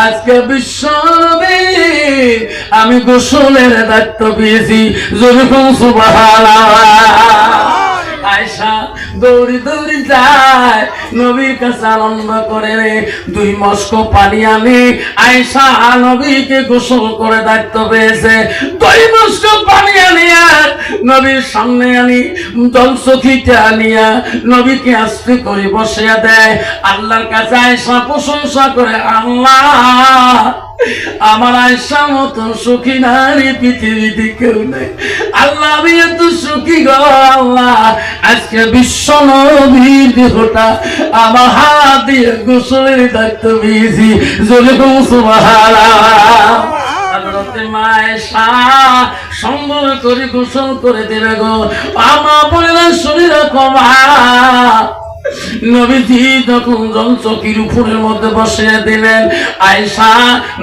আজকে বিশ্বনবী আমি গোসলের দায়িত্ব পেয়েছি। যেরকম সুবহানাল্লাহ। আয়েশা দৌড়ি দৌড়ি যায় নবীর কাছে আনন্দ করে রে 2 মস্ক পানি আনি আয়েশা নবীকে গোসল করে দায়িত্ব পেয়েছে। 2 মস্ক পানি আনিয়া নবীর সামনে আনি জলসখিটা আনিয়া নবীকে আস্তে করে বসিয়া দেয়। আল্লাহর কাছে আয়েশা প্রশংসা করে, আল্লাহ আমার আয়েশা মতো সুখী নারী পৃথিবীতে কেউ নেই। আল্লাহ আমি এত সুখী গো আল্লাহ, আজকে বিশ্ব নবীর দেহটা আমার হাত দিয়ে গোসলের দায়িত্ব পেয়েছি। যেরকম সুবহানাল্লাহ। মায়েশা সম্ভব করে গোসল করে দেবে গো। আমার বোনেরা শরীর কমা নবীজি যখন জলচকির উপরের মধ্যে বসিয়ে দিলেন, আয়েশা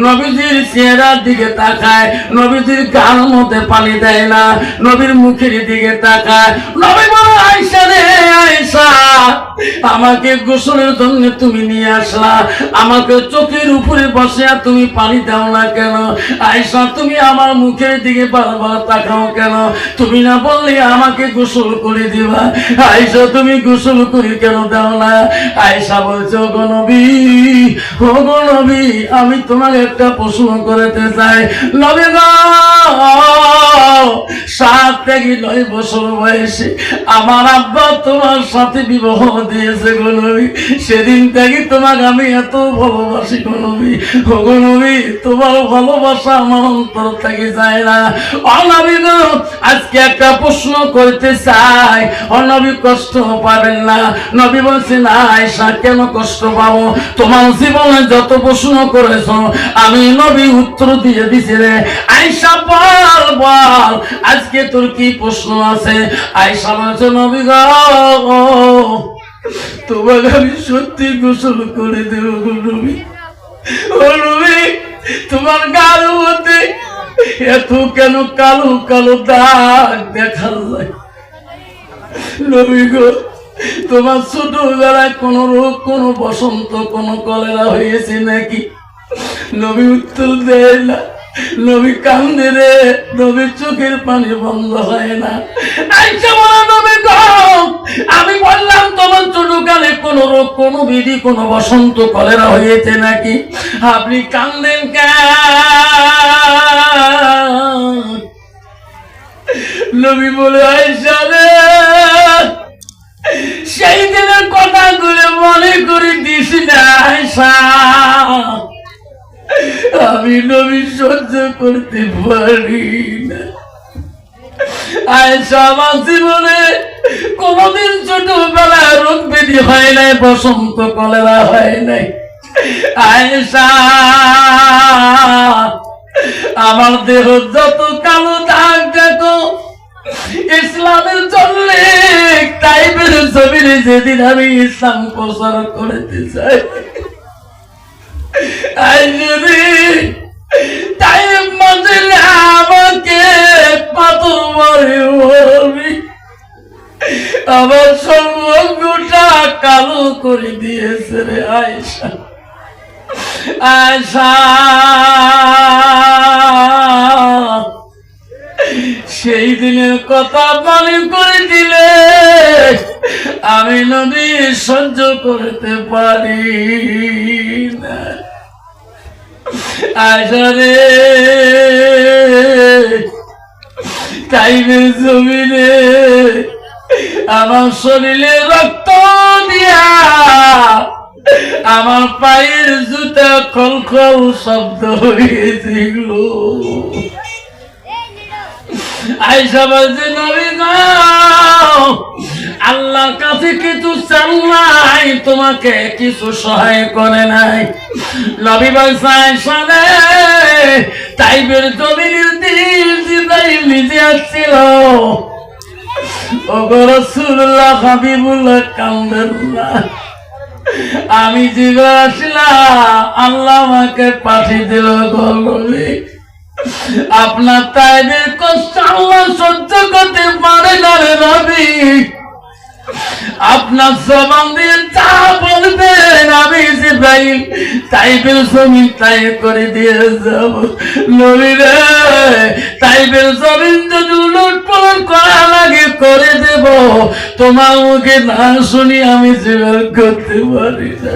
নবীজির চেহারার দিকে তাকায়, নবীজির গাল মধ্যে পানি দেয় না, নবীর মুখের দিকে তাকায়। নবী বলে, আয়েশা রে আয়েশা, আমাকে গোসলের জন্য তুমি নিয়ে আসলা, আমাকে চোখের উপরে বসিয়া তুমি পানি দাও না কেন? আয়েশা তুমি আমার মুখের দিকে বারবার তাকাও কেন? তুমি না বললে আমাকে গোসল করে দিবা, আয়েশা তুমি গোসল করে কেন দাও না? আয়েশা বলছে, ওগো নবী, ওগো নবী, আমি তোমাকে একটা প্রশ্ন করতে চাই। নবী গো, 7 থেকে 9 বছর বয়সে আমার আব্বা তোমার সাথে বিবাহ দিয়েছে গো নবী। সেদিন থেকে তোমাকে আমি এত ভালোবাসি গো নবী। ওগো নবী, তোমার ভালোবাসা আমার অন্তর থেকে যায় না। ও নবী গো, আজকে একটা প্রশ্ন করতে চাই, ও নবী কষ্ট পাবেন না? নবী বলছে, না আয়েশা, কেন কষ্ট পাবো? তোমার জীবনে যত প্রশ্ন করেছো আমি নবী উত্তর দিয়ে দিছি রে। আয়েশা বল বল, আজকে তোর কি প্রশ্ন আছে? আয়েশা বলছে, নবী গো, তোমাকে আমি সত্যি গোসল করে দেব গো নবী। ও নবী, তোমার গাল মধ্যে এত কেন কালো কালো দাগ দেখা যায়? নবী গো, তোমার ছোটবেলায় কোন রোগ, কোন বসন্ত, কোন কলেরা হয়েছে নাকি? নবী উত্তর দেয় না। নবী কান্দে রে, নবীর চোখের পানি বন্ধ হয় না। আয়েশা বলে, নবী গো, আমি বললাম তোমার ছোটকালে কোন রোগ, কোন বিধি, কোন বসন্ত, কলেরা হয়েছে নাকি? আপনি কান্দেন কেন? নবী বলে, আয়েশা রে, সেই দিনের কথাগুলো মনে করে দিস না আয়েশা, আমি নবী সহ্য করতে পারি না। আয়েশা আমার জীবনে কোনদিন ছোটবেলায় রোগ ব্যাধি হয় নাই, বসন্ত কলেরা হয় নাই। আয়েশা আমার দেহ যত কালো দাগ দেখো, ইসলামের জন্য টাইপের জমিনে যেদিন আমি ইসলাম প্রচার করতে চাই, টাইম মজলে আমাকে পাথর মারে বলবি, আমার সর্বটা কালো করে দিয়েছে রে আয়েশা। আয়েশা সেই দিনের কথা মনে করে দিলে আমি নবী সহ্য করতে পারি না। আয়েশা রে, টাইমের জমিনে আমার শরীরে রক্ত দিয়া আমার পায়ের জুতা খলখল শব্দ হয়েছিল। আয়েশা বলছে, নবী গো, আল্লাহর কাছে কিছু চান নাই, তোমাকে কিছু সহায় করে নাই। নবী বলছে, আয়েশা রে, তাইবের জমিনের দিন জিবরাইল নিজে আসছিল। ওগো রাসূলুল্লাহ, হাবিবুল্লাহ, কান্দেন না, আমি জিবরাইল আসলাম, আল্লাহ আমাকে পাঠিয়ে দিল গো নবী। আপনার তাইদের কষ্ট আল্লাহ সহ্য করতে পারে না রে নবী। আপনার জবান দিয়ে যা বলবেন আমি জিব্রাইল তাইবের জমিন তাই করে দিয়ে যাব। নবী রে, তাইবের জমিন যদি উলটপালট করা লাগে করে দেব, তোমার মুখে না শুনি আমি জিব্রাইল করতে পারি না।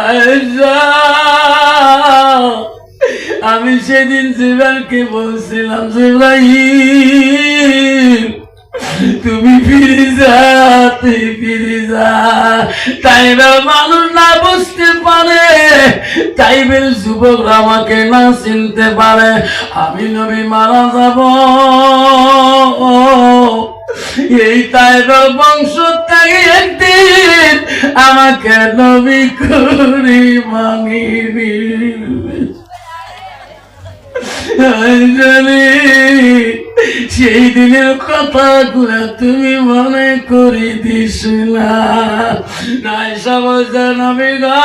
আয়েশা, আমি সেদিন জিব্রাইলকে বলছিলাম, জিব্রাইল তুমি ফিরে যা, তুই ফিরে যা। তাইবের মানুষ না বুঝতে পারে, তাইবের যুবকরা আমাকে না চিনতে পারে, আমি নবী মারা যাব। এই তাইবের বংশ থেকে একদিন আমাকে নবী করে মানিবি। সেই দিনের কথা গুলা তুমি মনে করে দিস না। আয়েশা বলছে, নবী গো,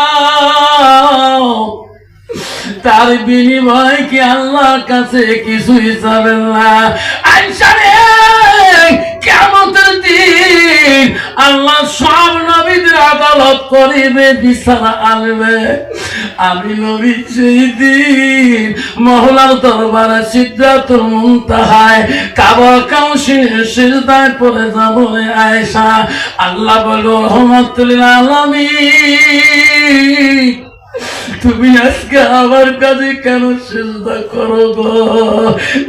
তার বিনিময় কি আল্লাহর কাছে কিছুই চাবেন না? আয়েশা রে, কিয়ামতের দিন আল্লাহ সব নবীদের আদালত করিবে, বিচার আনবে। আমি নবী সেই দিন মহলার দরবারে সিদরাতুল মুনতাহায় কাবা কাউসিনের সিজদায় পড়ে যাব। আয়েশা, আল্লাহ বলল, রহমাতুল আলামিন, তুমি আজকে আমার কাছে কেন সিজদা করো গো?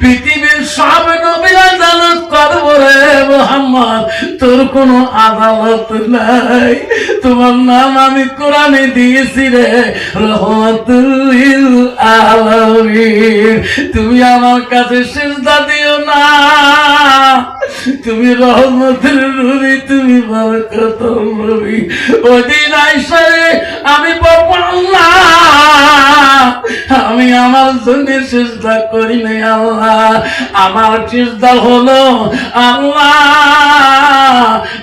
পৃথিবীর সব নবীর আদালত করবো রে মুহাম্মদ, তোর কোনো আদালত নাই। তোমার নাম আমি কোরআনে দিয়েছি রে, রহমাতুল আলামিন। তুমি আমার কাছে সিজদা দিও না, তুমি রহমতের নবী, তুমি বরকতের নবী। ওদিন আয়েশা রে, আমি বলবো, আল্লাহ, আমি আমার জন্য সিজদা করি নাই আল্লাহ, আমার সিজদা হলো আল্লাহ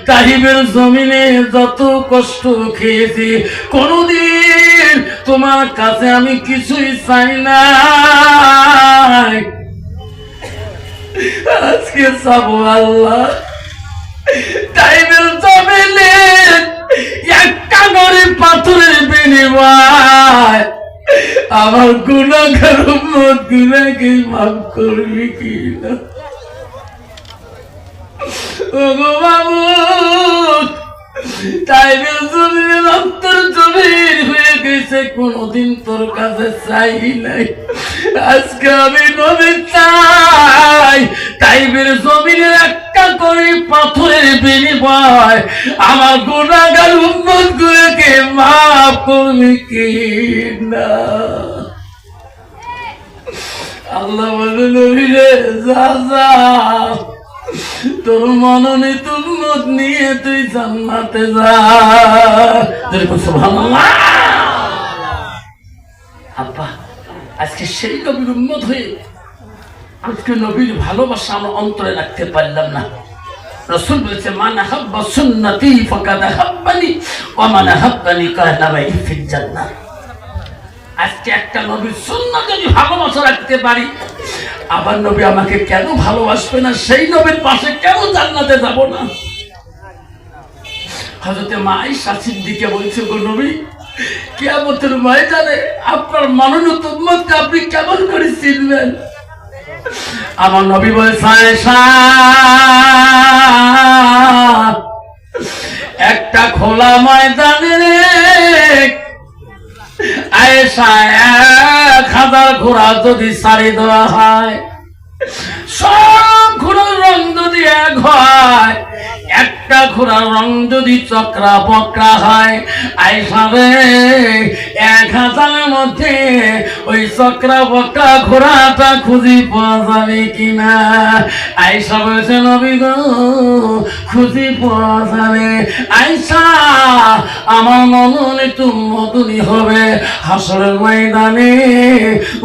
তাইবের জমিনে যত কষ্ট খেয়েছি, কোনদিন তোমার কাছে আমি কিছুই চাই না, আজকে চাবো আল্লাহ তাইবের জমিনে একটা গরিব পাথরের বিনিময় আমার গুনাহগার উম্মত গুনাহকে মাফ করবি কি না? ওগো মাবুদ, তাইবের জমিনে রক্তের জমিন হয়ে গেছে, কোনদিন তোর কাছে চাই নাই, আজকে আমি নবী চাই তাইবের জমিনে একটা করে পাথরের বিনিময় আমার গুনাহগার উম্মত গুলোকে মাফ করবি কি না? আল্লাহ বলে, নবী রে, যা যা, তোর মনোনীত উম্মত নিয়ে তুই জান্নাতে যা। সুবহানাল্লাহ। আব্বা, আজকে সেই নবীর উম্মত হয়ে আজকে নবীর ভালোবাসা আমরা অন্তরে রাখতে পারলাম না। রাসূল বলেছে, মান আহাব্বা সুন্নতি ফাকাদ আহাব্বানি ওয়া মান আহাব্বানি কানা মাই ফিল জান্নাহ। আজকে একটা নবীর সুন্নাত যদি ভালোবাসা রাখতে পারি, আবার নবী আমাকে কেন ভালোবাসবে না? সেই নবীর পাশে কেন জান্নাতে যাব না? হযরতে মা আয়েশা সিদ্দিকা বলছে, গো নবী, কিয়ামতের ময়দানে আপনার মনোনীত উম্মতকে আপনি কেমন করে চিনবেন? আমার নবী বলেছে, আয়েশা, একটা খোলা ময়দানে আয়েশা 1000 ঘোড়া যদি সারি দেওয়া হয়, সব ঘোড়ার রং যদি এক হয়, একটা ঘোড়ার রং যদি চক্রা বকরা হয়, আয়েশা রে, 1000-এর মধ্যে ওই চক্রা বকরা ঘোড়াটা খুঁজি পাওয়া যাবে কিনা? আয়েশা বলেছে, নবী গো, খুঁজি পাওয়া যাবে। আয়েশা, আমার মনোনীত উম্মত উনি হবে হাসরের ময়দানে।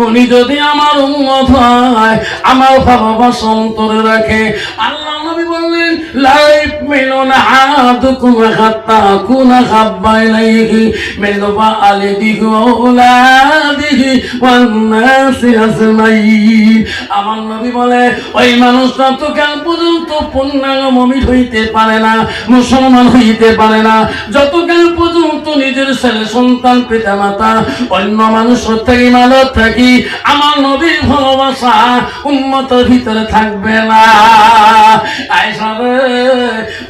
উনি যদি আমার উম্মত হয়, আমার ভালোবাসা অন্তরে রাখে, আল্লাহ নবী বললেন লাইফ মিলুন আহাদুকুম হাত্তা কুনা হাব্বা ইলাইহি মিন ওয়ালিদিহি ওয়া আওলাদিহি ওয়ান নাসি আজমাইন। আমার নবী বলে ওই মানুষটা তো কাল পর্যন্ত পূর্ণাঙ্গ মুমিন হইতে পারে না, মুসলমান হইতে পারে না, যতকাল পর্যন্ত নিজের ছেলে সন্তান পিতা মাতা অন্য মানুষের থেকে মানত থাকি আমার নবীর ভালোবাসা উম্মতের ভিতরে থাকবে না। আয়েশা রে,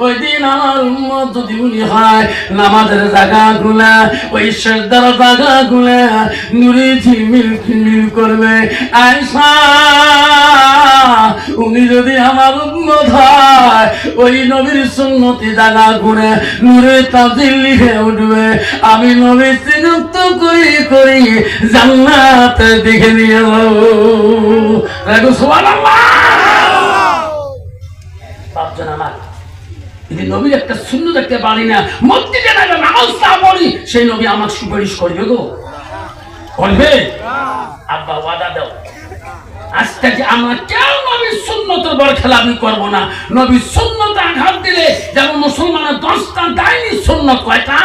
ওই দিন আমার উম্মত যদি উনি হয় নামাজের জায়গাগুলা ওই সেজদার জায়গাগুলা নূরে ঝিলমিল ঝিলমিল করবে। আয়েশা, উনি যদি আমার উম্মত হয় ওই নবীর সুন্নতি জায়গা ঘুরে নূরে তাজিল লিখে উঠবে। আমি নবী চিহ্নিত করি করি জান্নাতে দেখে নিয়ে যাবো। সুবহানাল্লাহ। পাঁচজন আমার যদি নবীর একটা শূন্য দেখতে পারি না, মসজিদে না নামাজ না পড়ি, সেই নবী আমার সুপারিশ করবে গো, করবে? আব্বা ওয়াদা দাও, আজ থেকে আমরা কেউ নবীর সুন্নতের বড় খেলা আমি করবো না। নবীর সুন্নতে আঘাত দিলে যেমন মুসলমানের 10টা ডাইনি সুন্নত, কয়টা?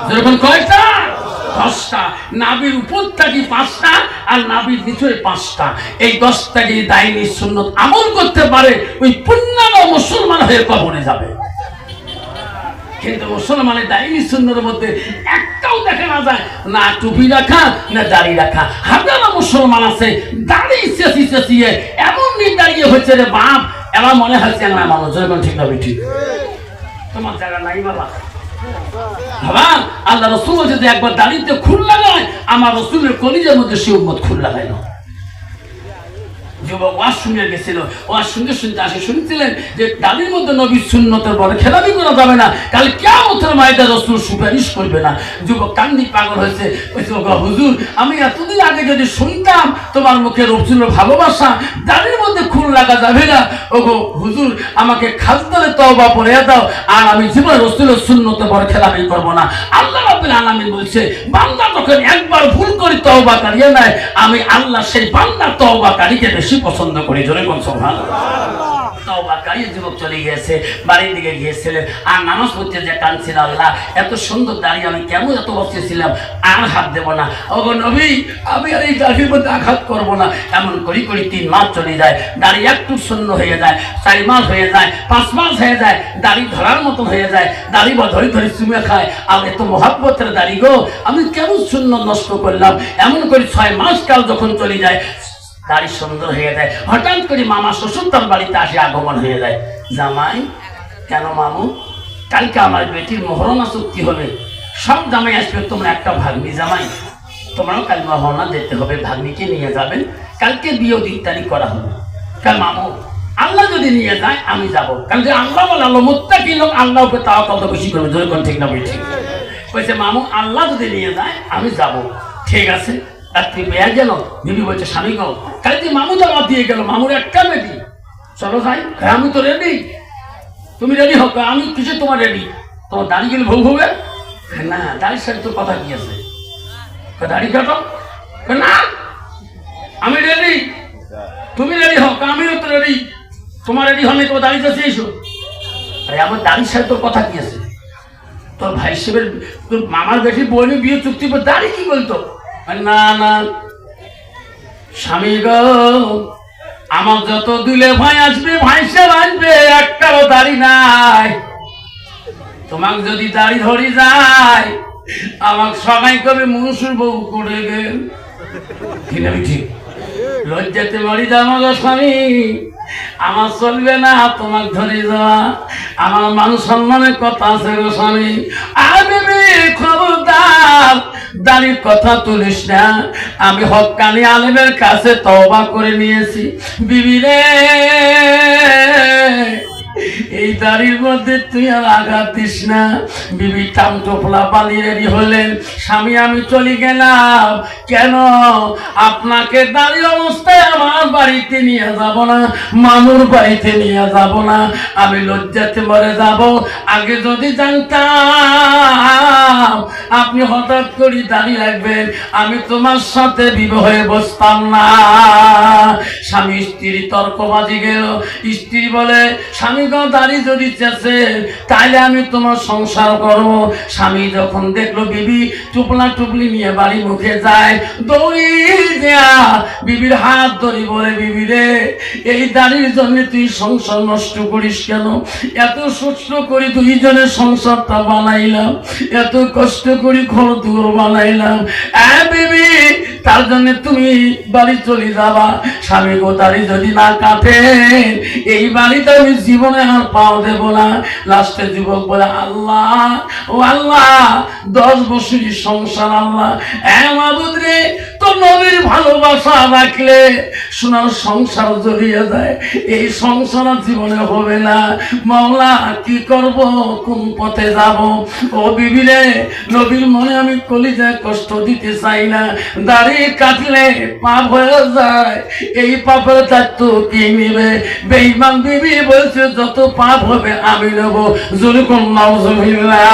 যেরকম কয়টা? 10টা। নাবির উপর থাকি 5টা আর নাবির নিচে 5টা। এই 10টা যদি ডাইনি সুন্নত আমল করতে পারে ওই পূর্ণাঙ্গ মুসলমান হয়ে কবরে যাবে। কিন্তু মুসলমানের ডাইনি সুন্নতের মধ্যে একটাও দেখা না যায়, না টুপি রাখা না দাড়ি রাখা। হাজারো মুসলমান আছে দাড়ি চেঁচিয়ে চেঁচিয়ে এমন দাঁড়িয়ে হয়েছে রে বাপ, এবার মনে হচ্ছে না মানুষ যেরকম ঠিক না বেঠি তোমার জায়গা নাই বাবা। বাবা আল্লাহ রসুল বলছে যে একবার দাড়িতে খুল লাগায় আমার রসুলের কলিজার মধ্যে সে উম্মত খুল লাগাইল। যুবক ওয়াজ শুনে গেছিল, ওয়াজ শুনতে শুনতে আসে শুনছিলেন যে দাদির মধ্যে নবীর সুন্নতের বড় খেলামি করা যাবে না, কাল কিয়ামতের ময়দানে রাসূল সুপারিশ করবে না। যুবক কান্দি পাগল হয়েছে, হুজুর আমি এতদিন আগে যদি শুনতাম তোমার মুখে রাসূলের ভালোবাসা, দাদির মধ্যে খুন লাগা যাবে না। ওগো হুজুর আমাকে খাজদারে তওবা পড়িয়ে দাও, আর আমি জীবনে রাসূলের সুন্নতের বড় খেলামি করব না। আল্লাহ রাব্বুল আলামিন বলছে বান্দা যখন একবার ভুল করে তওবা করিয়ে নেয়, আমি আল্লাহ সেই বান্দার তওবাকারীকে বেশি পছন্দ করি। জোরে কোন সুবহানাল্লাহ। তওবাকারী যুবক চলে গিয়েছে, বাড়ির দিকে গিয়েছিলেন আর নামাজ পড়তে যে কাঁদছিল, আল্লাহ এত সুন্দর দাড়ি আমি কেমন এত বসেছিলাম, আর হাত দেব না। ওগো নবী আমি আর এই দাড়ির মধ্যে আঘাত করবো না। এমন করি করি 3 মাস চলে যায়, দাড়ি একটু শূন্য হয়ে যায়, 4 মাস হয়ে যায়, 5 মাস হয়ে যায়, দাড়ি ধরার মতো হয়ে যায়, দাড়ি বা ধরে ধরে চুমে খায়। আর এত মহাব্বতের দাড়ি গো, আমি কেমন শূন্য নষ্ট করলাম। এমন করে 6 মাস কাল যখন চলে যায়, দাড়ি সুন্দর হয়ে যায়। হঠাৎ করে মামা শ্বশুর তার বাড়িতে আসে আগমন হয়ে যায়। জামাই, কেন মামু? কালকে আমার বেটির মহরণা চুক্তি হবে, সব জামাই আসবে, তোমরা একটা ভাগ্নি জামাই, তোমরাও কাল মহরণা যেতে হবে, ভাগ্নিকে নিয়ে যাবেন, কালকে বিয়ে 2 তারিখ করা হবে। কাল মামু আল্লাহ যদি নিয়ে যায় আমি যাবো, কারণ যে আল্লাহ বলে আল্লাহ মুত্তাকি লোক আল্লাহকে তাও কত বেশি করবে। জোরে কোন ঠিক না বেশি? বলছে মামু আল্লাহ যদি নিয়ে যায় আমি যাবো। ঠিক আছে, রাত্রি পেয়ে গেল, বিবি বলছে স্বামী গো কালকে মামু দাওয়াত দিয়ে গেল, মামুর একটা বেটি, চলো যাই। আমি তো রেডি, তুমি রেডি হোক। আমি কিসে তোমার রেডি? তোমার দাড়ি গেলে ভুল হবে না, দাড়ির সাথে তোর কথা কি আছে, দাড়ি কাটো না। আমি রেডি, তুমি রেডি হোক, আমিও তো রেডি। তোমার রেডি হলে তোমার দাড়ি কাছে এসো। আরে আমার দাড়ির সাথে তোর কথা কি আছে? তোর ভাই সাহেবের তোর মামার বেটি বোনের বিয়ে চুক্তি, দাড়ি কি বলতো? না না স্বামী গো, আমার যত দিলে ভাই আসবে, ভাই সাহেব আসবে, একটাও দাড়ি নাই। তোমাকে যদি দাড়ি ধরি যায় আমার সবাই কবে মনুষ্যের বউ করে গেল। ঠিক লজ্জাতে মরি যাবো গো স্বামী, আমার চলবে না তোমাকে ধরে যাওয়া, আমার মান সম্মানের কথা আছে গো স্বামী। আর বেবি খবরদার দাড়ির কথা তুলিস না, আমি হক্কানি আলেমের কাছে তওবা করে নিয়েছি। বিবি রে এই দাড়ির মধ্যে তুই আর আঘাত দিস না। বিবি টাম টোপলা পানি রেডি হলেন, স্বামী আমি চলে গেলাম। কেন? আপনাকে দাড়ি অবস্থায় আমার বাড়িতে নিয়ে যাব না, মামুর বাড়িতে নিয়ে যাব না, আমি লজ্জাতে মরে যাব। আগে যদি জানতাম আপনি হঠাৎ করে দাঁড়িয়ে রাখবেন, আমি তোমার সাথে বিবাহে বসতাম না। স্বামী স্ত্রী তর্কবাজি গেল। স্ত্রী বলে, স্বামী গো দাঁড়িয়ে যদি চেয়েছে তাইলে আমি তোমার সংসার করব। স্বামী যখন দেখলো বিবি টুপলা টুপলি নিয়ে বাড়ি মুখে যায়, দৌড়ি দেয়া বিবির হাত ধরি বলে, বিবি রে, এই দাঁড়ির জন্য তুই সংসার নষ্ট করিস কেন? এত সুস্থ করে দুইজনের সংসারটা বানাইলাম, এত কষ্ট করে ঘর দুয়ার বানাইলাম, বিবি তার জন্য তুমি বাড়ি চলে যাবা। স্বামী গো দাড়ি যদি না কাটে এই বাড়িতে আমি জীবনে আর পাও দেব না। লাস্টে যুবক বলে, আল্লাহ ও আল্লাহ, 10 বছরই সংসার, আল্লাহ মাবুদ রে, তো নবীর ভালোবাসা রাখলে সোনার সংসার জড়িয়ে যায়, এই সংসার জীবনে হবে না। মাওলা কি করব, কোন পথে যাব? ও বিবি রে, নবীর মনে আমি কলিজায় কষ্ট দিতে চাই না। দাড়ি কাটলে পাপ হয়ে যায়, এই পাপের দায়িত্ব কি নিবে? বেঈমান বিবি বলছে, যত পাপ হবে আমি নেব। জোরে কোন নাউজুবিল্লাহ।